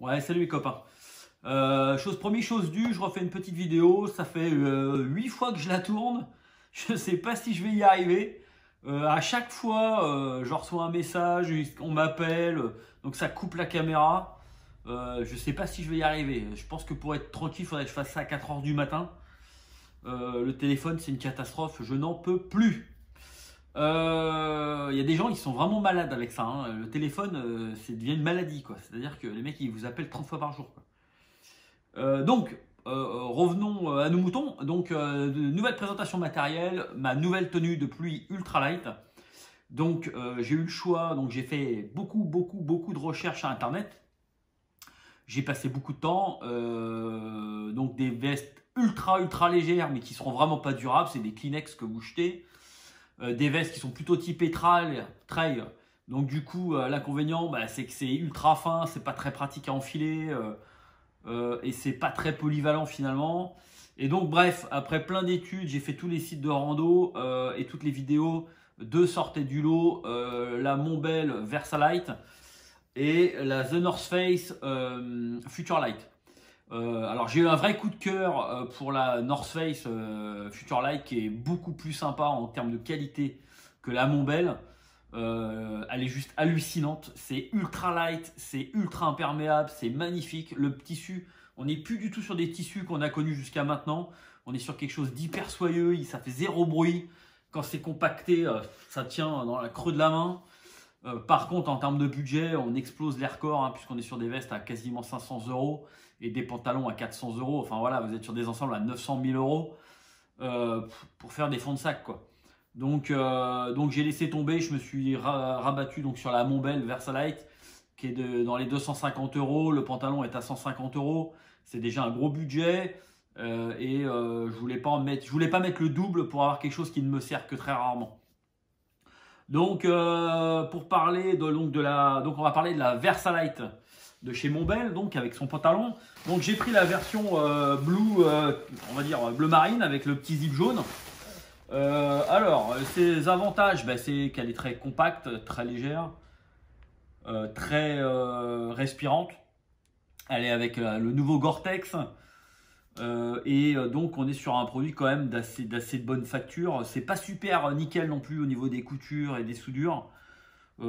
Ouais, salut les copains. Chose promis, chose due, je refais une petite vidéo. Ça fait 8 fois que je la tourne. Je sais pas si je vais y arriver. À chaque fois, je reçois un message, on m'appelle, donc ça coupe la caméra. Je sais pas si je vais y arriver. Je pense que pour être tranquille, il faudrait que je fasse ça à 4 h du matin. Le téléphone, c'est une catastrophe. Je n'en peux plus. Il y a des gens, ils sont vraiment malades avec ça, hein. Le téléphone, c'est devient une maladie, quoi. C'est-à-dire que les mecs, ils vous appellent 30 fois par jour, quoi. Revenons à nos moutons. Donc, nouvelle présentation matérielle, ma nouvelle tenue de pluie ultralight. Donc, j'ai eu le choix. Donc, j'ai fait beaucoup de recherches sur Internet. J'ai passé beaucoup de temps. Donc, des vestes ultra légères, mais qui seront vraiment pas durables. C'est des Kleenex que vous jetez. Des vestes qui sont plutôt typées trail. Donc du coup, l'inconvénient, c'est que c'est ultra fin, c'est pas très pratique à enfiler et c'est pas très polyvalent finalement. Et donc bref, après plein d'études, j'ai fait tous les sites de rando et toutes les vidéos. Deux sortaient du lot, la Montbell Versalight et la The North Face Futurelight. Alors j'ai eu un vrai coup de cœur pour la North Face Futurelight qui est beaucoup plus sympa en termes de qualité que la Montbell. Elle est juste hallucinante, c'est ultra light, c'est ultra imperméable, c'est magnifique. Le tissu, on n'est plus du tout sur des tissus qu'on a connus jusqu'à maintenant. On est sur quelque chose d'hyper soyeux, ça fait zéro bruit. Quand c'est compacté, ça tient dans la creux de la main. Par contre, en termes de budget, on explose les records, hein, puisqu'on est sur des vestes à quasiment 500 € et des pantalons à 400 €. Enfin voilà, vous êtes sur des ensembles à 900 000 € pour faire des fonds de sac, quoi. Donc j'ai laissé tomber, je me suis rabattu donc sur la Montbell Versalight qui est dans les 250 €. Le pantalon est à 150 €. C'est déjà un gros budget je voulais pas mettre le double pour avoir quelque chose qui ne me sert que très rarement. Donc, pour parler donc on va parler de la Versalight de chez Montbell, donc avec son pantalon. Donc, j'ai pris la version blue, on va dire bleu marine avec le petit zip jaune. Alors, ses avantages, c'est qu'elle est très compacte, très légère, très respirante. Elle est avec le nouveau Gore-Tex. Donc on est sur un produit quand même d'assez de bonne facture. C'est pas super nickel non plus au niveau des coutures et des soudures.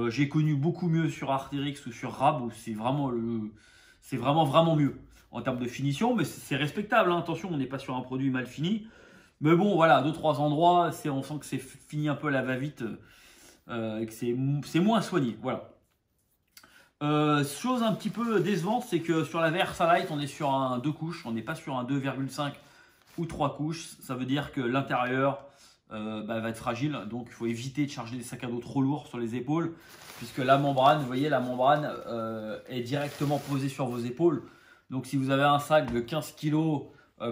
J'ai connu beaucoup mieux sur Arc'teryx ou sur Rab où c'est vraiment mieux en termes de finition, mais c'est respectable, hein. Attention, on n'est pas sur un produit mal fini. Mais bon, voilà, 2-3 endroits, on sent que c'est fini un peu à la va-vite et que c'est moins soigné. Voilà. Chose un petit peu décevante, c'est que sur la Versalight, on est sur un 2 couches, on n'est pas sur un 2,5 ou 3 couches. Ça veut dire que l'intérieur va être fragile, donc il faut éviter de charger des sacs à dos trop lourds sur les épaules, puisque la membrane, vous voyez, la membrane est directement posée sur vos épaules. Donc si vous avez un sac de 15 kg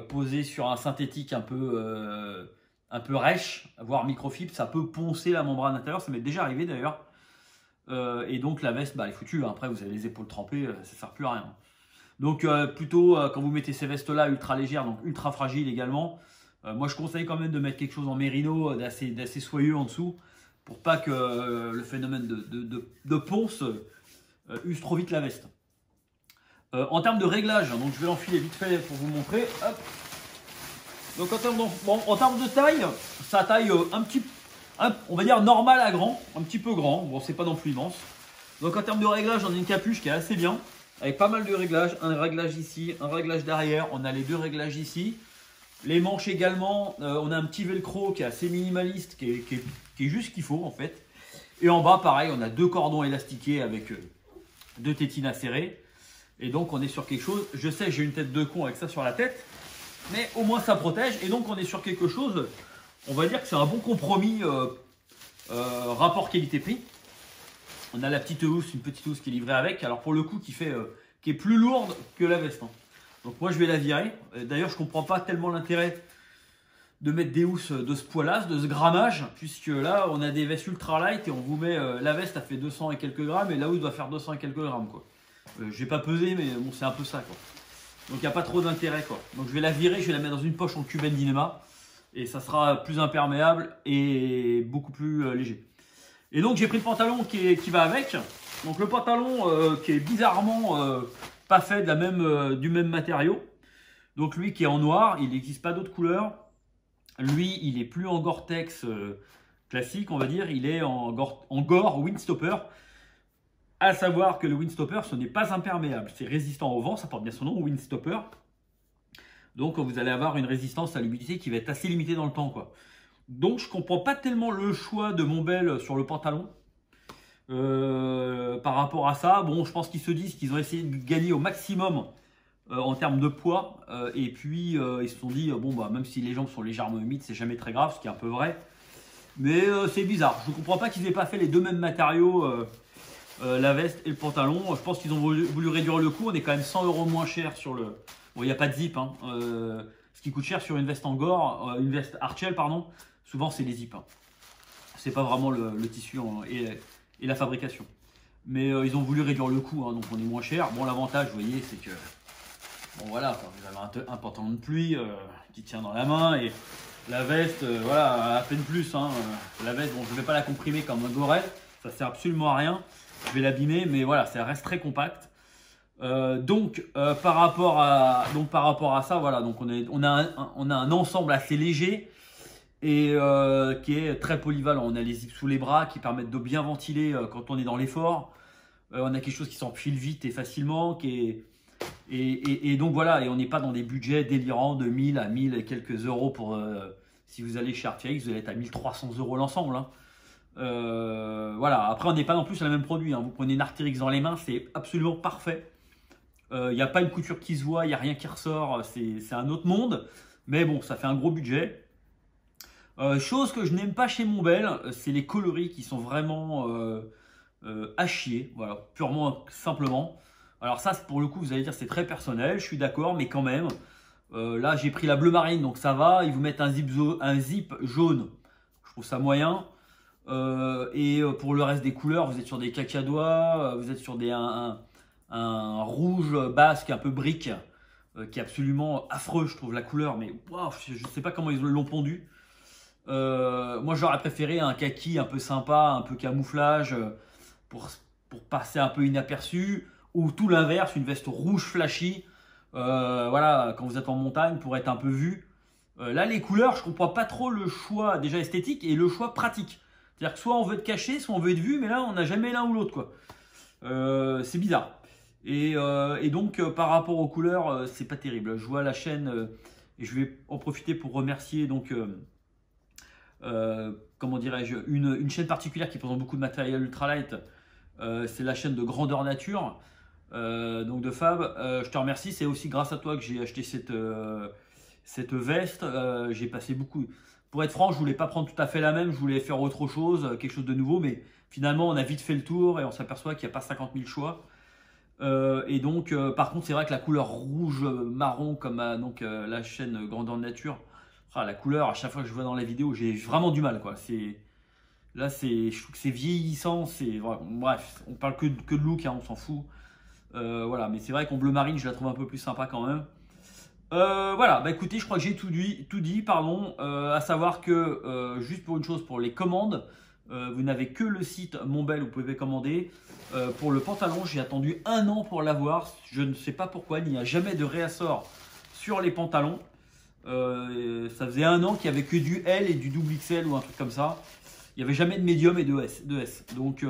posé sur un synthétique un peu rêche, voire microfibre, ça peut poncer la membrane intérieure. Ça m'est déjà arrivé d'ailleurs. Et donc la veste elle est foutue. Après vous avez les épaules trempées, ça ne sert plus à rien. Donc plutôt quand vous mettez ces vestes là ultra légères, donc ultra fragiles également, moi je conseille quand même de mettre quelque chose en mérino d'assez soyeux en dessous, pour pas que le phénomène de ponce use trop vite la veste. En termes de réglage, donc je vais l'enfiler vite fait pour vous montrer. Hop. Donc en termes de taille, ça taille on va dire normal à grand, un petit peu grand, bon c'est pas non plus immense. Donc en termes de réglage, on a une capuche qui est assez bien, avec pas mal de réglages, un réglage ici, un réglage derrière, on a les deux réglages ici. Les manches également, on a un petit velcro qui est assez minimaliste, qui est juste ce qu'il faut en fait. Et en bas pareil, on a deux cordons élastiqués avec deux tétines acérées. Et donc on est sur quelque chose, je sais j'ai une tête de con avec ça sur la tête, mais au moins ça protège. Et donc on est sur quelque chose, on va dire que c'est un bon compromis rapport qualité-prix. On a la petite housse, une petite housse qui est livrée avec, alors pour le coup qui est plus lourde que la veste, hein. Donc moi je vais la virer. D'ailleurs je ne comprends pas tellement l'intérêt de mettre des housses de ce poids-là, de ce grammage, puisque là on a des vestes ultra light et on vous met la veste, elle fait 200 et quelques grammes, et là où il doit faire 200 et quelques grammes, quoi. J'ai pas pesé, mais bon c'est un peu ça, quoi. Donc il n'y a pas trop d'intérêt, quoi. Donc je vais la virer, je vais la mettre dans une poche en Cuben Dynema. Et ça sera plus imperméable et beaucoup plus léger. Et donc j'ai pris le pantalon qui va avec. Donc le pantalon qui est bizarrement pas fait de du même matériau. Donc lui qui est en noir, il n'existe pas d'autres couleurs. Lui, il est plus en Gore-Tex classique, on va dire. Il est en Gore Windstopper. À savoir que le Windstopper, ce n'est pas imperméable. C'est résistant au vent, ça porte bien son nom, Windstopper. Donc vous allez avoir une résistance à l'humidité qui va être assez limitée dans le temps, quoi. Donc je ne comprends pas tellement le choix de Montbel sur le pantalon. Par rapport à ça, bon, je pense qu'ils se disent qu'ils ont essayé de gagner au maximum en termes de poids, et puis ils se sont dit bon bah même si les jambes sont légèrement humides, c'est jamais très grave, ce qui est un peu vrai, mais c'est bizarre. Je ne comprends pas qu'ils n'aient pas fait les deux mêmes matériaux, la veste et le pantalon. Je pense qu'ils ont voulu réduire le coût. On est quand même 100 € moins cher sur le. Bon, il n'y a pas de zip, hein. Ce qui coûte cher sur une veste en gore, une veste Archel, pardon. Souvent c'est les zips, hein. C'est pas vraiment le tissu et la fabrication. Mais ils ont voulu réduire le coût, hein, donc on est moins cher. Bon, l'avantage, vous voyez, c'est que bon voilà, vous avez un pantalon de pluie qui tient dans la main, et la veste, voilà, à peine plus, hein. La veste, bon, je ne vais pas la comprimer comme un Gorel, ça sert absolument à rien. Je vais l'abîmer, mais voilà, ça reste très compact. Donc par rapport à ça, voilà, donc on a un ensemble assez léger et qui est très polyvalent. On a les zips sous les bras qui permettent de bien ventiler quand on est dans l'effort. On a quelque chose qui s'enfile vite et facilement, et donc voilà, et on n'est pas dans des budgets délirants de 1000 à 1000 et quelques euros pour si vous allez chez Arc'teryx, vous allez être à 1300 € l'ensemble, hein. Voilà, après on n'est pas non plus sur le même produit, hein. Vous prenez une Arc'teryx dans les mains, c'est absolument parfait. Il n'y a pas une couture qui se voit, il n'y a rien qui ressort, c'est un autre monde, mais bon, ça fait un gros budget. Chose que je n'aime pas chez Montbel, c'est les coloris qui sont vraiment à chier, voilà, purement simplement. Alors ça, pour le coup, vous allez dire c'est très personnel, je suis d'accord, mais quand même, là j'ai pris la bleu marine, donc ça va. Ils vous mettent un zip jaune, je trouve ça moyen. Et pour le reste des couleurs, vous êtes sur des cacadois, vous êtes sur un rouge basque un peu brique, qui est absolument affreux, je trouve la couleur, mais wow, je ne sais pas comment ils l'ont pondu. Moi j'aurais préféré un kaki un peu sympa, un peu camouflage, pour passer un peu inaperçu, ou tout l'inverse, une veste rouge flashy, voilà, quand vous êtes en montagne pour être un peu vu. Là les couleurs, je comprends pas trop le choix déjà esthétique et le choix pratique. C'est-à-dire que soit on veut être caché, soit on veut être vu, mais là on n'a jamais l'un ou l'autre, quoi. C'est bizarre. Et donc par rapport aux couleurs, c'est pas terrible. Je vois la chaîne, et je vais en profiter pour remercier donc comment dirais-je, une chaîne particulière qui présente beaucoup de matériel ultralight. C'est la chaîne de Grandeur Nature, donc de Fab. Je te remercie, c'est aussi grâce à toi que j'ai acheté cette veste. J'ai passé beaucoup. Pour être franc, je voulais pas prendre tout à fait la même, je voulais faire autre chose, quelque chose de nouveau, mais finalement on a vite fait le tour et on s'aperçoit qu'il n'y a pas 50 000 choix. Et donc par contre c'est vrai que la couleur rouge marron comme la chaîne Grandeur Nature, la couleur à chaque fois que je vois dans la vidéo j'ai vraiment du mal, quoi. Là je trouve que c'est vieillissant, bref, on parle que de look, hein, on s'en fout. Voilà, mais c'est vrai qu'en bleu marine je la trouve un peu plus sympa quand même. Voilà, bah écoutez, je crois que j'ai tout dit, pardon. À savoir que juste pour une chose, pour les commandes, vous n'avez que le site Montbel où vous pouvez commander. Pour le pantalon, j'ai attendu 1 an pour l'avoir. Je ne sais pas pourquoi, il n'y a jamais de réassort sur les pantalons. Ça faisait 1 an qu'il n'y avait que du L et du double XL ou un truc comme ça. Il n'y avait jamais de médium et de S. Donc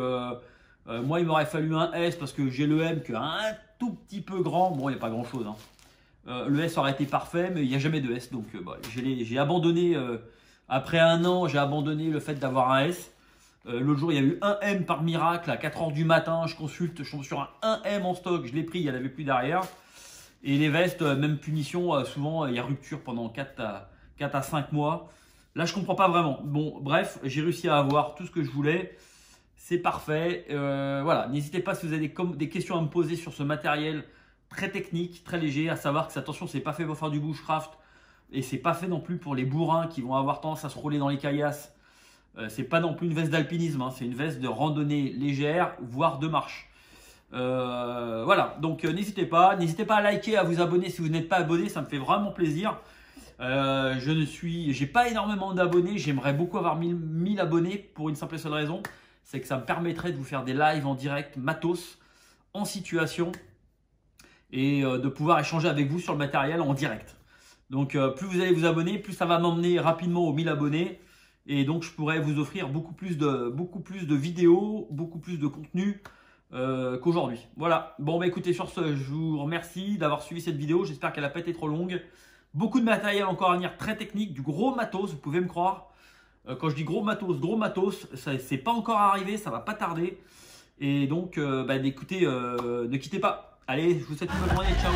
moi, il m'aurait fallu un S parce que j'ai le M qui est un tout petit peu grand. Bon, il n'y a pas grand chose, hein. Le S aurait été parfait, mais il n'y a jamais de S. Donc j'ai abandonné, après 1 an, j'ai abandonné le fait d'avoir un S. L'autre jour, il y a eu un M par miracle à 4 h du matin. Je consulte, je tombe sur un M en stock. Je l'ai pris, il n'y en avait plus derrière. Et les vestes, même punition, souvent il y a rupture pendant 4 à 5 mois. Là, je comprends pas vraiment. Bon, bref, j'ai réussi à avoir tout ce que je voulais. C'est parfait. Voilà, n'hésitez pas si vous avez des questions à me poser sur ce matériel très technique, très léger. À savoir que attention, c'est pas fait pour faire du bushcraft et c'est pas fait non plus pour les bourrins qui vont avoir tendance à se rouler dans les caillasses. C'est pas non plus une veste d'alpinisme, hein, c'est une veste de randonnée légère, voire de marche. Voilà, donc n'hésitez pas à liker, à vous abonner si vous n'êtes pas abonné, ça me fait vraiment plaisir. J'ai pas énormément d'abonnés, j'aimerais beaucoup avoir 1000 abonnés pour une simple et seule raison, c'est que ça me permettrait de vous faire des lives en direct matos, en situation. et de pouvoir échanger avec vous sur le matériel en direct. Donc plus vous allez vous abonner, plus ça va m'emmener rapidement aux 1000 abonnés. Et donc je pourrais vous offrir beaucoup plus de vidéos, beaucoup plus de contenu qu'aujourd'hui. Voilà. Bon bah écoutez, sur ce, je vous remercie d'avoir suivi cette vidéo. J'espère qu'elle n'a pas été trop longue. Beaucoup de matériel encore à venir, très technique, du gros matos, vous pouvez me croire. Quand je dis gros matos, c'est pas encore arrivé, ça va pas tarder. Et donc, écoutez, ne quittez pas. Allez, je vous souhaite une bonne journée, ciao.